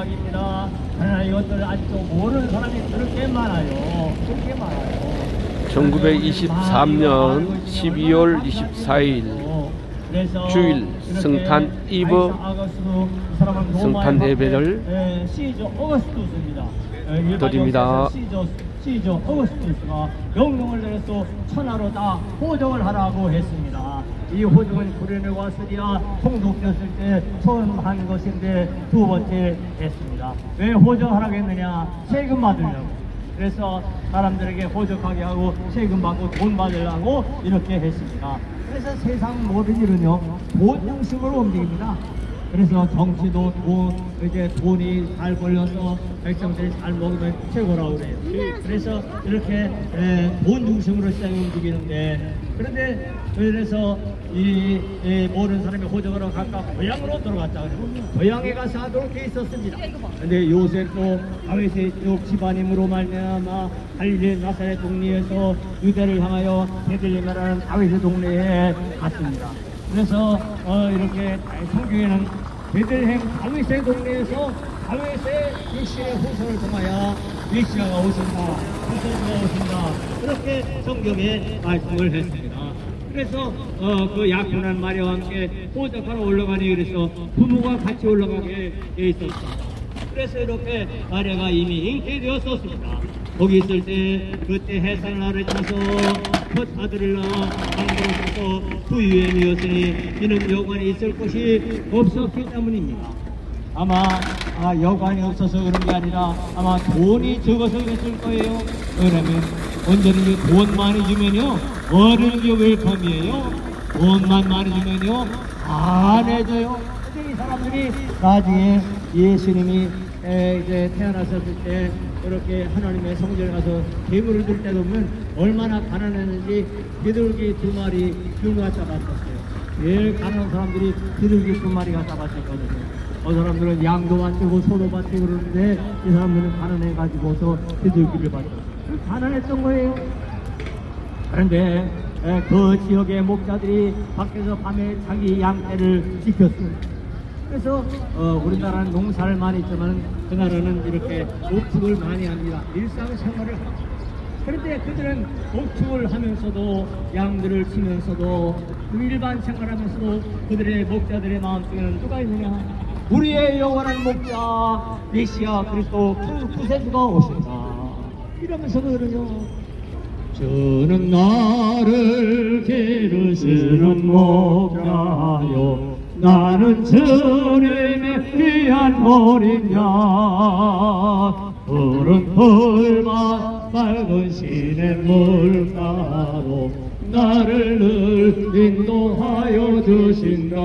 이야기입니다. 그러나 이것들 아직도 모르는 사람이 그렇게 많아요. 그렇게 많아요. 1923년 12월 24일 주일 성탄 이브 성탄 예배를 시저 어거스투스입니다. 드립니다. 시저 어거스투스가 명령을 내려서 천하로 다 호정을 하라고 했습니다. 이 호정은 구레네와 스리아 통독되었을 때 처음 한 것인데 두 번째 했습니다. 왜 호정하라고 했느냐? 세금 받으려고. 그래서 사람들에게 호적하게 하고 세금 받고 돈 받으려고 이렇게 했습니다. 그래서 세상 모든 일은요 돈 중심으로 움직입니다. 그래서 정치도 이제 돈이 잘 벌려서 백성들이 잘 먹으면 최고라고 그래요. 그래서 이렇게 돈 중심으로 시장이 움직이는데, 그런데 그래서 이 모든 사람이 호적으로 각각 고향으로 들어갔다 그래요. 고향에 가서 하도록 돼 있었습니다. 근데 요셉도 다윗의 쪽 집안임으로 말미암아 갈릴리 나사렛 동네에서 유대를 향하여 베들레헴이라는 다윗의 동네에 갔습니다. 그래서 이렇게 성경에는 베들레헴 다윗의 동네에서 다윗의 메시아의 후손을 통하여 메시아가 오신다, 후손가 오신다, 그렇게 성경에 말씀을 했습니다. 그래서 그 약혼한 마리아와 함께 호적하러 올라가니 그래서 부모가 같이 올라가게 돼 있었다. 그래서 이렇게 마리아가 이미 잉태되었었습니다. 거기 있을 때 그때 해산을 날을 쳐서 첫 아들을 낳아 방주를 쳐서 그 유행이었으니 이는 여관이 있을 곳이 없었기 때문입니다. 아마 여관이 없어서 그런 게 아니라 아마 돈이 적어서 그랬을 거예요. 왜냐면 언제든지 돈 많이 주면요 어른이 웰컴이에요. 돈만 많이 주면요 안 해줘요. 근데 이 사람들이 나중에 예수님이 이제 태어났을 때 이렇게 하나님의 성전에 가서 재물을 줄 때 보면 얼마나 가난했는지 비둘기 2마리 균가 잡았었어요. 제일 가난한 사람들이 비둘기 2마리가 잡았었거든요. 사람들은 양도 받고 소도 받고 그러는데 이 사람들은 가난해가지고서 비둘기를 받았어요. 가난했던 거예요. 그런데 그 지역의 목자들이 밖에서 밤에 자기 양떼를 지켰어요. 그래서 우리나라는 농사를 많이 했지만 그 나라는 이렇게 목축을 많이 합니다. 일상생활을 합니다. 그런데 그들은 목축을 하면서도 양들을 치면서도 일반 생활하면서도 그들의 목자들의 마음속에는 누가 있느냐? 우리의 영원한 목자 메시아 그리스도 구세주가 오신다 이러면서 그러죠. 저는 나를 기르시는 목자요 나는 주님의 귀한 어린 양 푸른 풀밭 맑은 시냇 물가로 나를 늘 인도하여 주신다.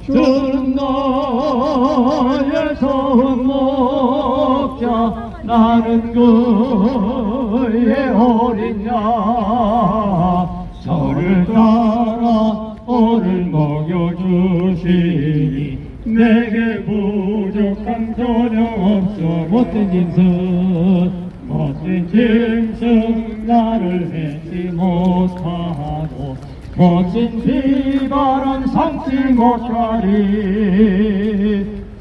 저는 나의 좋은 목자 나는 그의 어린 양 저를 따라 오늘 먹여주시니 내게 부족함 전혀 없어. 못된 짐승 나를 해치 못하고 멋진 비바람 삼지 못하리.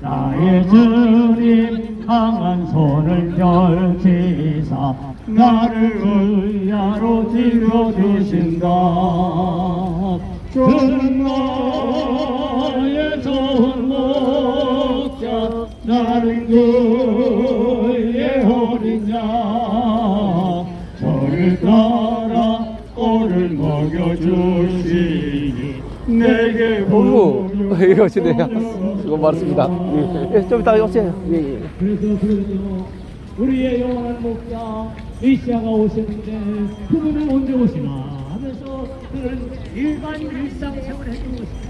나의 주님 강한 손을 펼치사 나를 의야로 지켜주신다. 저는 나의 좋은 목자 나는 그의 어린 양 저를 따라 오늘 먹여주시니 내게 여기 오시네요. 수고 많습니다. 예, 좀 이따 오세요. 예. 그래서 그러죠. 우리의 영원한 목자 메시아가 오셨는데 그분은 언제 오시나 하면서 그는 일반 일상생활을 해주고 있습니다.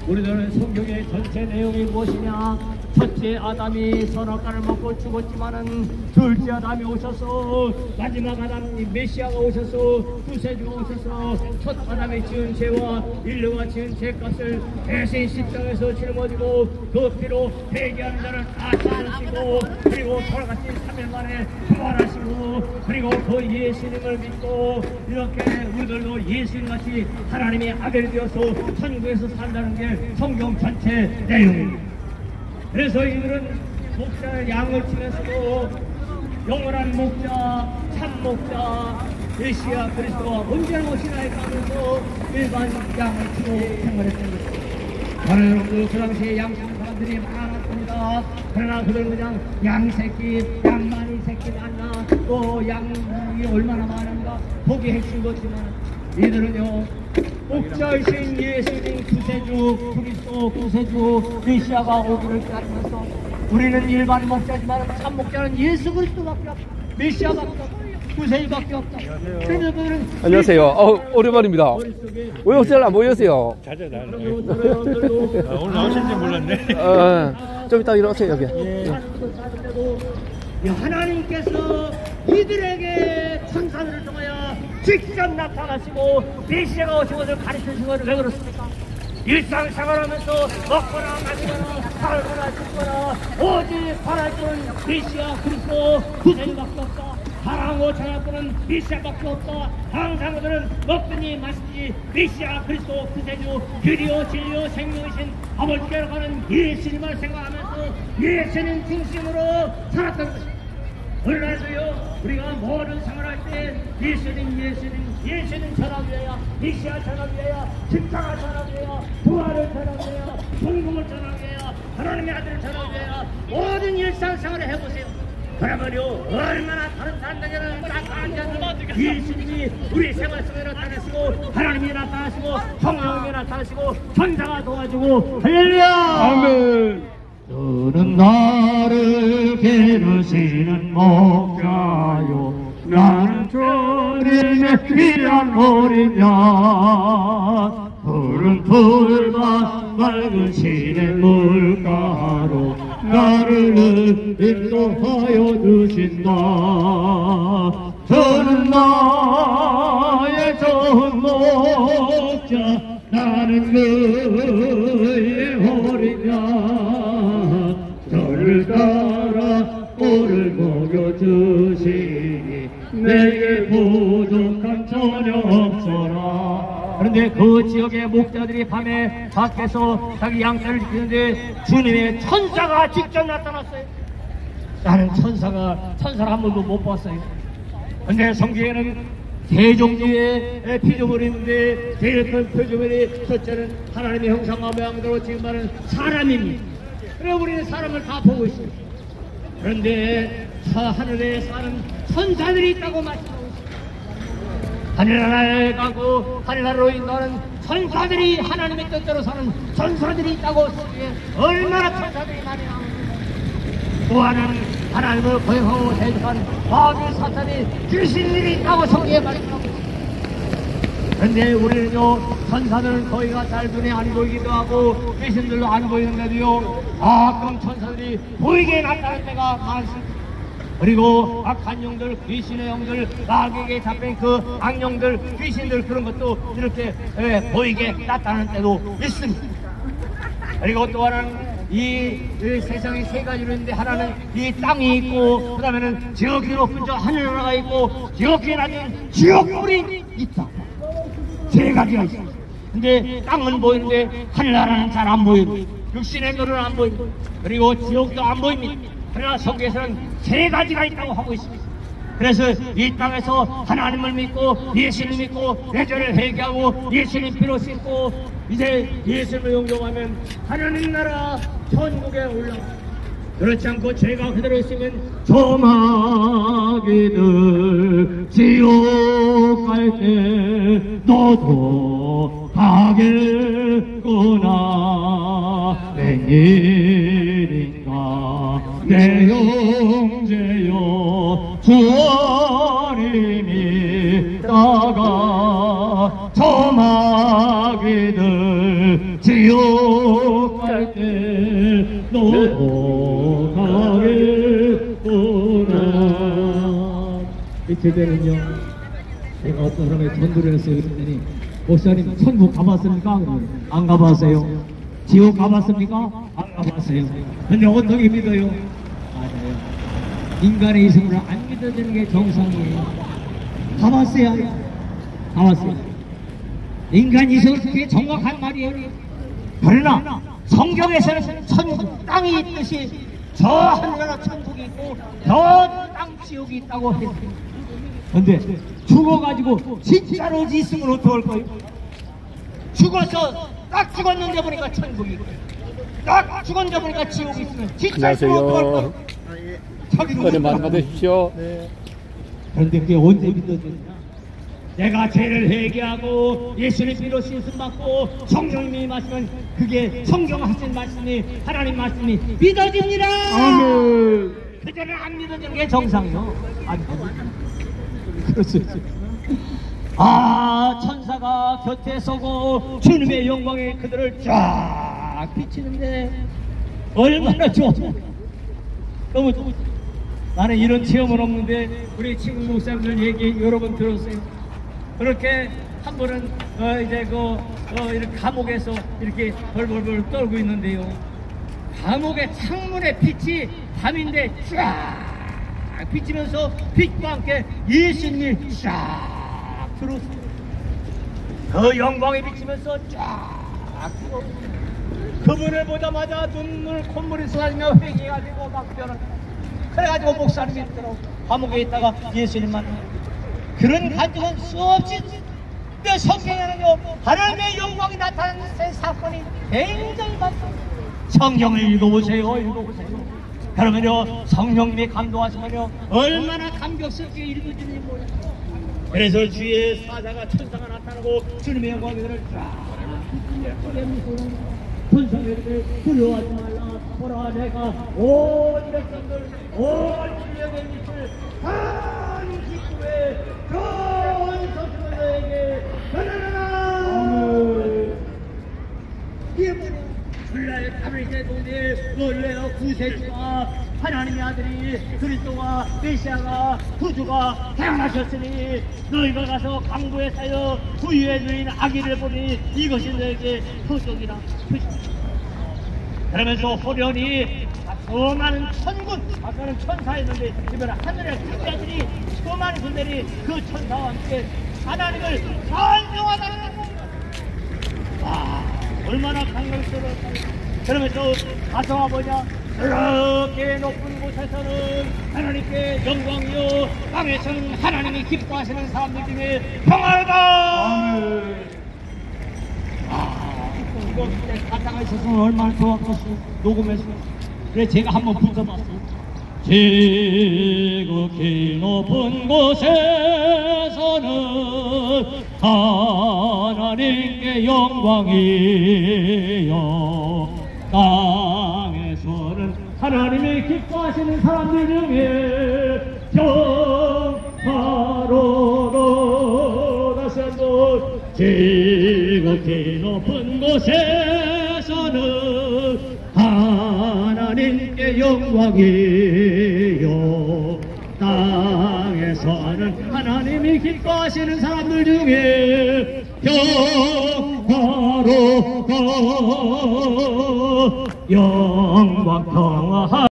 우리들은 성경의 전체 내용이 무엇이냐? 첫째 아담이 선악과를 먹고 죽었지만은 둘째 아담이 오셔서 마지막 아담이 메시아가 오셔서 구세주가 오셔서 첫 아담이 지은 죄와 인류가 지은 죄값을 대신 십자가에서 짊어지고 그 피로 회개하는 자를 다 씻으시고 그리고 돌아가신 3일 만에 부활하시고 그리고 그 예수님을 믿고 이렇게 우리들도 예수님같이 하나님의 아들이 되어서 천국에서 산다는 게 성경 전체 내용입니다. 그래서 이들은 목자를 양을 치면서도 영원한 목자, 참 목자, 메시아 그리스도가 언제나 오시나에 가면서 일반 양을 치고 생활했던 것입니다. 저는 여러분들 그 당시에 양 치는 사람들이 많았습니다. 그러나 그들은 그냥 양새끼, 양만이 새끼 많나, 또 양이 얼마나 많은가 보기 핵심 거지만 이들은요 목자이신 예수님 구세주 그리스도 구세주 메시아가 오기를 기다리면서 우리는 일반 목자지만 참 목자는 예수 그리스도밖에 없다, 메시아밖에 없다, 구세주밖에 없다. 그래서 그들은 안녕하세요. 오랜만입니다. 왜 혹시나 안 보였어요? 오늘 나오실지 몰랐네. 좀 이따 일어나세요, 여기. 하나님께서 이들에게 천사들을 통하여 직접 나타나시고 메시아가 오신 것을 가르치신 것을 왜 그렇습니까? 일상생활하면서 먹거나 마시거나 살거나 죽거나 오직 바랄 뿐 메시아 그리스도 구세주밖에 없다. 바라고 전할 뿐은 메시아밖에 없다. 항상 그들은 먹든지 마시든지 메시아 그리스도 구세주 길이요 진리요 생명이신 아버지께로 가는 예수님을 생각하면서 예수님 중심으로 살았던 것입니다. 오늘날도요 우리가 모든 생활할 때 예수님 전하기에야, 메시아 전하기에야, 십자가 전하기에야, 부활을 전하기에야, 성공을 전하기에야, 하나님의 아들을 전하기에야 모든 일상생활을 해보세요. 그러면요 얼마나 다른 사람들에게는 딱 예수님이 우리 생활 속에 나타나시고 하나님이 나타나시고 성령이 나타나시고 천사가 도와주고 할렐루야 아멘. 너는 나를 기르시는 목자요 나는 주님의 귀한 어린 양 푸른 풀과 맑은 시냇 물가로 나를 인도하여 주신다. 저는 나의 좋은 목자 나는 그의 어린 양 저를 따라 꼴을 먹여주시니 내게 부족한 전혀 없어라. 그런데 그 지역의 목자들이 밤에 밖에서 자기 양떼를 지키는데 주님의 천사가 직접 나타났어요. 나는 천사를 한 번도 못 봤어요. 그런데 성경에는 세 종류의 피조물이 있는데 제일 큰 피조물이 첫째는 하나님의 형상과 모양대로 지음받은 사람입니다. 그래 우리는 사람을 다 보고 있습니다. 그런데 하늘에 사는 천사들이 있다고 말씀하고 있습니다. 하늘나라에 가고 하늘나라로 인도하는 천사들이 하나님의 뜻대로 사는 천사들이 있다고 소리에 얼마나 천사들이 많이 나옵니다. 또 하나는 하나님을 거역하고 대적한 마귀 사탄이 귀신들이 있다고 성경에 말씀하고 있습니다. 그런데 우리는요 천사들은 거의가 잘 눈에 안 보이기도 하고 귀신들도 안 보이는데도요 가끔 천사들이 보이게 나타날 때가 많습니다. 그리고 악한 영들, 귀신의 영들, 마귀에게 잡힌 그 악령들, 귀신들 그런 것도 이렇게 보이게 나타나는 때도 있습니다. 그리고 또 하나는 이 세상에 세 가지로 있는데 하나는 이 땅이 있고 그 다음에는 지옥이 높은 저 하늘나라가 있고 지옥이 낮은 지옥불이 있다. 세 가지가 있습니다. 근데 땅은 보이는데 하늘나라는 잘 안 보이고 육신의 눈은 안 보이고 그리고 지옥도 안 보입니다. 그러나 성경에서는 세 가지가 있다고 하고 있습니다. 그래서 이 땅에서 하나님을 믿고 예수를 믿고 내전을 회개하고 예수님 피로 씻고 이제 예수를 용종하면 하나님 나라 천국에 올라갑니다. 그렇지 않고 죄가 그대로 있으면 조마귀들 지옥 갈 때 너도 가겠구나. 웬일인가 내 형제여 주어림이 다가 조마귀들 지옥 갈 때 너도 가겠구나. 이틀 때는요 제가 어떤 사람의 전도를 했어요. 그랬더니 목사님 천국 가봤습니까? 안 가봤어요. 지옥 가봤습니까? 안 가봤어요. 근데 어떻게 믿어요? 맞아요. 인간의 이성으로 안 믿어지는 게 정상이에요. 가봤어요. 가봤어요. 인간 이성은 그게 정확한 말이에요. 그러나 성경에서는 천국 땅이 있듯이 저 하늘나라 천국이 있고 저 땅 지옥이 있다고 했습니다. 근데 죽어가지고 진짜로 있으면 어떡할 거예요? 죽어서 딱 죽었는데 보니까 천국이 있고 딱 죽었는데 보니까 지옥이 있으면 진짜 있으면 어떡할 거예요? 은혜 많이 받으십시오. 그런데 그게 언제 믿어지냐? 내가 죄를 회개하고 예수님 피로 씻음 받고 성령님이 말씀은 그게 성경 하신 말씀이 하나님 말씀이 믿어집니다. 아멘. 그전에 안 믿어지는 게 정상이요. 안 믿어지죠. 그렇죠. 아, 천사가 곁에 서고 주님의 영광에 그들을 쫙 비치는데 얼마나 좋아. 너무 좋아. 나는 이런 체험은 없는데 우리 친구 목사님들 얘기 여러 번 들었어요. 그렇게 한 번은 이제 이렇게 감옥에서 이렇게 벌벌벌 떨고 있는데요. 감옥의 창문에 빛이 밤인데 쫙 비치면서 빛과 함께 예수님이 쫙 들어오세요. 그 영광이 비치면서 쫙 들어오세요. 그분을 보자마자 눈물 콧물이 쏟아지며 회개가 되고 막 변하고 그래가지고 목사님이 있더라고. 감옥에 있다가 예수님 만나요. 그런 간증은 수없이 내 성경에는요 하나님의 영광이 나타나는 사건이 굉장히 많습니다. 성경을 읽어보세요. 그러면요 성령님이 감동하시면요 얼마나 감격스럽게 읽어지는지 몰라요. 그래서 주의 사자가 천사가 나타나고 주님의 영광이 그를 쫙 천사들을 두려워하지 말라. 보라 내가 온 백성들 온 인력의 빛을 한 기구에 그런 서신들에게 전하라. 이게 뭐냐? 주일날 가브리엘 동네 너희의 구세주가 하나님의 아들이 그리스도와 메시아가 구주가 태어나셨으니 너희가 가서 강구에 사여 부유에 누인 아기를 보니 이것이 너에게 표적이라. 그러면서 호련히 수많은 천군, 아까는 천사였는데 이번에 하늘의 천사들이 수많은 군대들이 그 천사와 함께 하나님을 찬송하다는 겁니다. 와, 얼마나 강력스러울까. 그러면서 가서 뭐냐, 그렇게 높은 곳에서는 하나님께 영광이요 땅에서는 하나님이 기뻐하시는 사람들 중에 평화로다. 이거 그때 가다가 있었으면 얼마나 좋았겠어. 녹음해서. 그래 제가 한번 붙여봤어요. 지극히 높은 곳에서는 하나님께 영광이요 땅에서는 하나님이 기뻐하시는 사람들 중에 평화로다. 다시 한번 지극히 높은 곳에서는 하나님께 영광이요 땅에서는 하나님이 기뻐하시는 사람들 중에 평화로다. 영광 평화